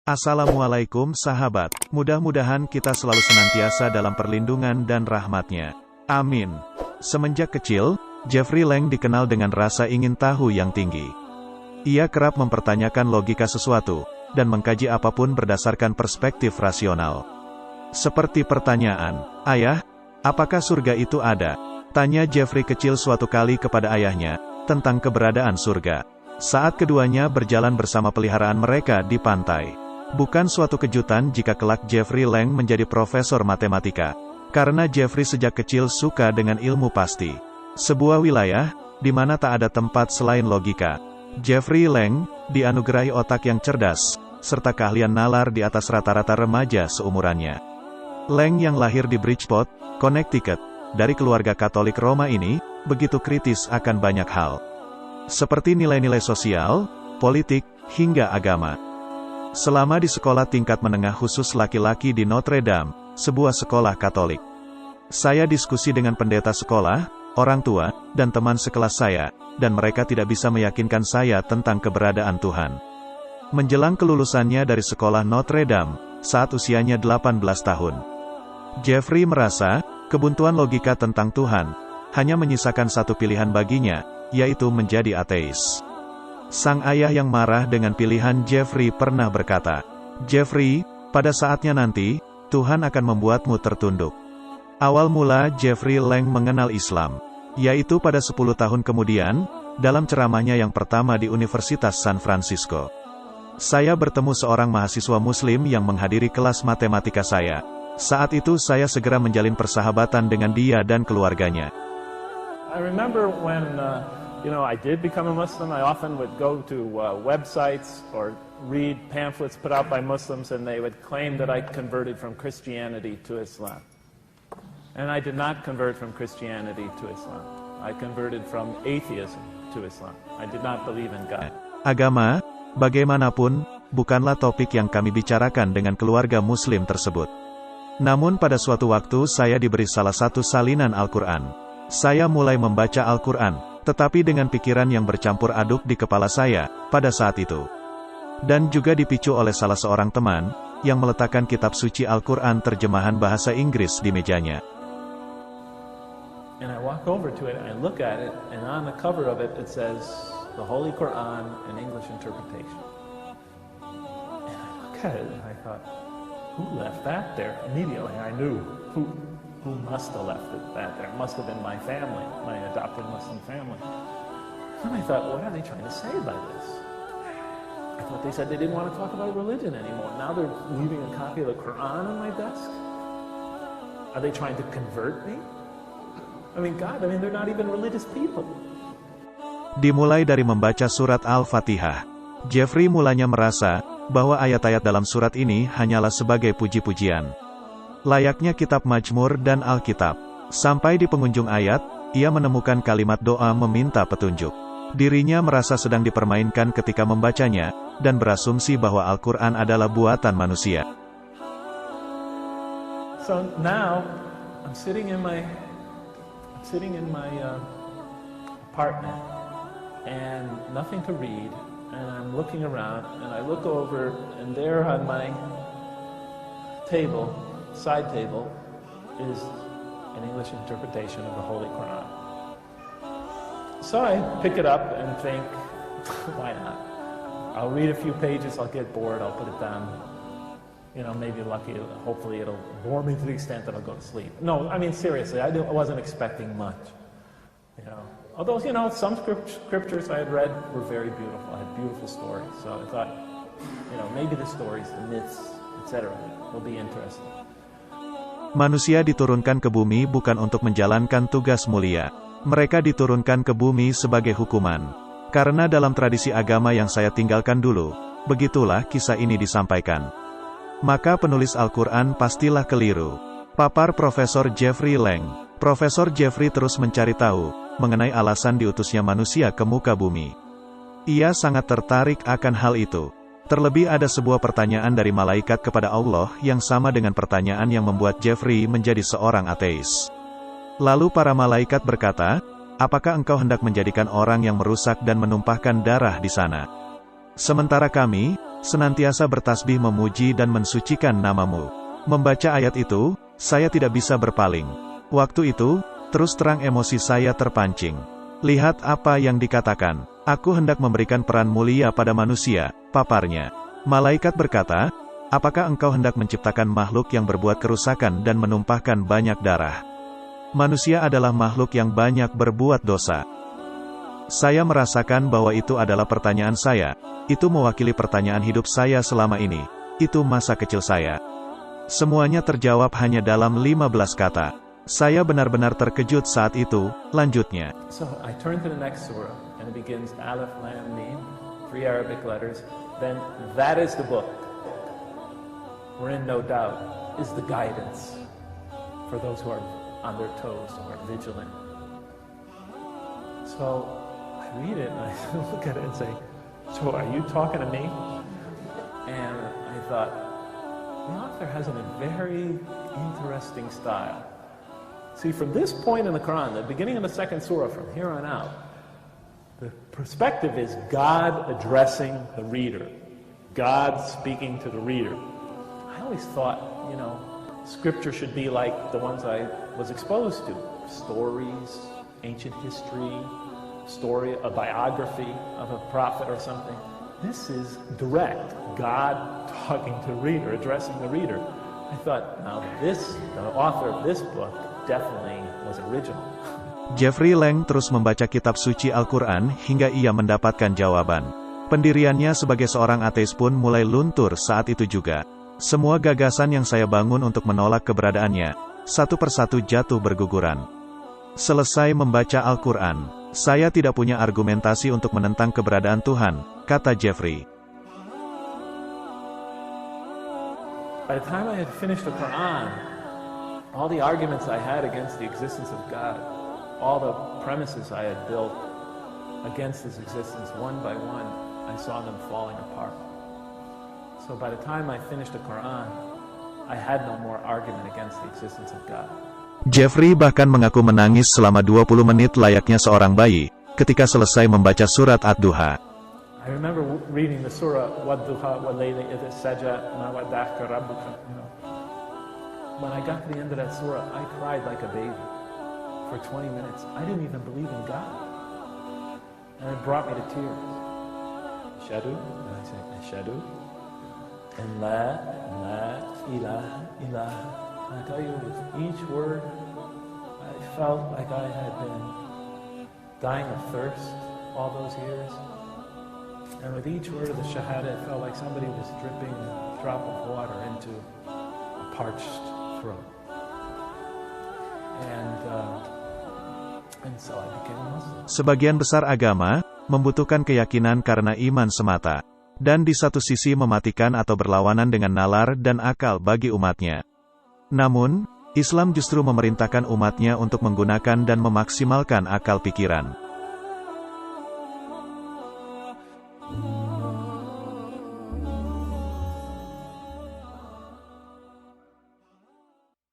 Assalamualaikum sahabat, mudah-mudahan kita selalu senantiasa dalam perlindungan dan rahmat-Nya. Amin. Semenjak kecil, Jeffrey Lang dikenal dengan rasa ingin tahu yang tinggi. Ia kerap mempertanyakan logika sesuatu, dan mengkaji apapun berdasarkan perspektif rasional. Seperti pertanyaan, "Ayah, apakah surga itu ada?" Tanya Jeffrey kecil suatu kali kepada ayahnya, tentang keberadaan surga. Saat keduanya berjalan bersama peliharaan mereka di pantai. Bukan suatu kejutan jika kelak Jeffrey Lang menjadi profesor matematika. Karena Jeffrey sejak kecil suka dengan ilmu pasti. Sebuah wilayah, di mana tak ada tempat selain logika. Jeffrey Lang, dianugerahi otak yang cerdas, serta keahlian nalar di atas rata-rata remaja seumurannya. Lang yang lahir di Bridgeport, Connecticut, dari keluarga Katolik Roma ini, begitu kritis akan banyak hal. Seperti nilai-nilai sosial, politik, hingga agama. Selama di sekolah tingkat menengah khusus laki-laki di Notre Dame, sebuah sekolah Katolik. Saya diskusi dengan pendeta sekolah, orang tua, dan teman sekelas saya, dan mereka tidak bisa meyakinkan saya tentang keberadaan Tuhan. Menjelang kelulusannya dari sekolah Notre Dame, saat usianya 18 tahun. Jeffrey merasa, kebuntuan logika tentang Tuhan, hanya menyisakan satu pilihan baginya, yaitu menjadi ateis. Sang ayah yang marah dengan pilihan Jeffrey pernah berkata, "Jeffrey, pada saatnya nanti, Tuhan akan membuatmu tertunduk." Awal mula Jeffrey Lang mengenal Islam, yaitu pada 10 tahun kemudian, dalam ceramahnya yang pertama di Universitas San Francisco. Saya bertemu seorang mahasiswa Muslim yang menghadiri kelas matematika saya. Saat itu saya segera menjalin persahabatan dengan dia dan keluarganya. I remember when I did become a Muslim. I often would go to websites or read pamphlets put out by Muslims, and they would claim that I converted from Christianity to Islam. And I did not convert from Christianity to Islam. I converted from atheism to Islam. I did not believe in God. Agama, bagaimanapun, bukanlah topik yang kami bicarakan dengan keluarga Muslim tersebut. Namun pada suatu waktu saya diberi salah satu salinan Al-Quran. Saya mulai membaca Al-Quran, tetapi dengan pikiran yang bercampur aduk di kepala saya, pada saat itu. Dan juga dipicu oleh salah seorang teman, yang meletakkan kitab suci Al-Quran terjemahan bahasa Inggris di mejanya. And I walk over to it, and I look at it, and on the cover of it, it says, "The Holy Quran, an English interpretation." And I look at it, and I thought, who left that there? Immediately I knew who must have left that there. It must have been my family, my adopted Muslim family. And I thought, what are they trying to say by this? I thought they said they didn't want to talk about religion anymore. Now they're leaving a copy of the Quran on my desk? Are they trying to convert me? They're not even religious people. Dimulai dari membaca surat Al-Fatihah. Jeffrey mulanya merasa, bahwa ayat-ayat dalam surat ini hanyalah sebagai puji-pujian. Layaknya kitab Mazmur dan Alkitab. Sampai di penghujung ayat, ia menemukan kalimat doa meminta petunjuk. Dirinya merasa sedang dipermainkan ketika membacanya, dan berasumsi bahwa Al-Quran adalah buatan manusia. So now, I'm sitting in my apartment, and nothing to read, and I'm looking around, and I look over, and there on my table, side table, is an English interpretation of the Holy Quran. So I pick it up and think, why not? I'll read a few pages, I'll get bored, I'll put it down. Maybe lucky, hopefully it'll bore me to the extent that I'll go to sleep. No, seriously, I wasn't expecting much. Although, some scriptures I had read were very beautiful, I had beautiful stories. So I thought, maybe the stories, the myths, etc. will be interesting. Manusia diturunkan ke bumi bukan untuk menjalankan tugas mulia. Mereka diturunkan ke bumi sebagai hukuman. Karena dalam tradisi agama yang saya tinggalkan dulu, begitulah kisah ini disampaikan. Maka penulis Al-Quran pastilah keliru. Papar Profesor Jeffrey Lang. Profesor Jeffrey terus mencari tahu, mengenai alasan diutusnya manusia ke muka bumi. Ia sangat tertarik akan hal itu. Terlebih ada sebuah pertanyaan dari malaikat kepada Allah yang sama dengan pertanyaan yang membuat Jeffrey menjadi seorang ateis. Lalu para malaikat berkata, "Apakah engkau hendak menjadikan orang yang merusak dan menumpahkan darah di sana?" Sementara kami, senantiasa bertasbih memuji dan mensucikan nama-Mu. Membaca ayat itu, saya tidak bisa berpaling. Waktu itu, terus terang emosi saya terpancing. Lihat apa yang dikatakan. Aku hendak memberikan peran mulia pada manusia, paparnya. Malaikat berkata, apakah engkau hendak menciptakan makhluk yang berbuat kerusakan dan menumpahkan banyak darah? Manusia adalah makhluk yang banyak berbuat dosa. Saya merasakan bahwa itu adalah pertanyaan saya. Itu mewakili pertanyaan hidup saya selama ini. Itu masa kecil saya. Semuanya terjawab hanya dalam 15 kata. Saya benar-benar terkejut saat itu. Lanjutnya. So I turn to the next surah, and it begins Alif Lam Mim, 3 Arabic letters. Then that is the book, wherein no doubt is the guidance for those who are on their toes, who are vigilant. So I read it and I look at it and say, so are you talking to me? And I thought, the author has a very interesting style. See, from this point in the Quran, the beginning of the second surah, from here on out, the perspective is God addressing the reader, God speaking to the reader. I always thought, scripture should be like the ones I was exposed to. Stories, ancient history, a biography of a prophet or something. This is direct, God talking to the reader, addressing the reader. I thought, now the author of this book definitely was original. Jeffrey Lang terus membaca kitab suci Al-Quran hingga ia mendapatkan jawaban. Pendiriannya sebagai seorang ateis pun mulai luntur saat itu juga. Semua gagasan yang saya bangun untuk menolak keberadaannya, satu persatu jatuh berguguran. Selesai membaca Al-Quran, saya tidak punya argumentasi untuk menentang keberadaan Tuhan, kata Jeffrey. By the time I had finished the Quran, all the arguments I had against the existence of God, all the premises I had built against His existence, one by one, I saw them falling apart. So by the time I finished the Quran, I had no more argument against the existence of God. Jeffrey bahkan mengaku menangis selama 20 menit layaknya seorang bayi, ketika selesai membaca surat Ad-Duha. I remember reading the surah, Wad-Duha, Wal-Layli idh saja, ma wadda'aka rabbuka. When I got to the end of that surah, I cried like a baby for 20 minutes. I didn't even believe in God. And it brought me to tears. Ashhadu, and I said, Ashhadu, and la ilaha illallah. I tell you, with each word, I felt like I had been dying of thirst all those years. And with each word of the Shahada, it felt like somebody was dripping a drop of water into a parched throat. And so I became a Muslim. Sebagian besar agama membutuhkan keyakinan karena iman semata, dan di satu sisi mematikan atau berlawanan dengan nalar dan akal bagi umatnya. Namun, Islam justru memerintahkan umatnya untuk menggunakan dan memaksimalkan akal pikiran.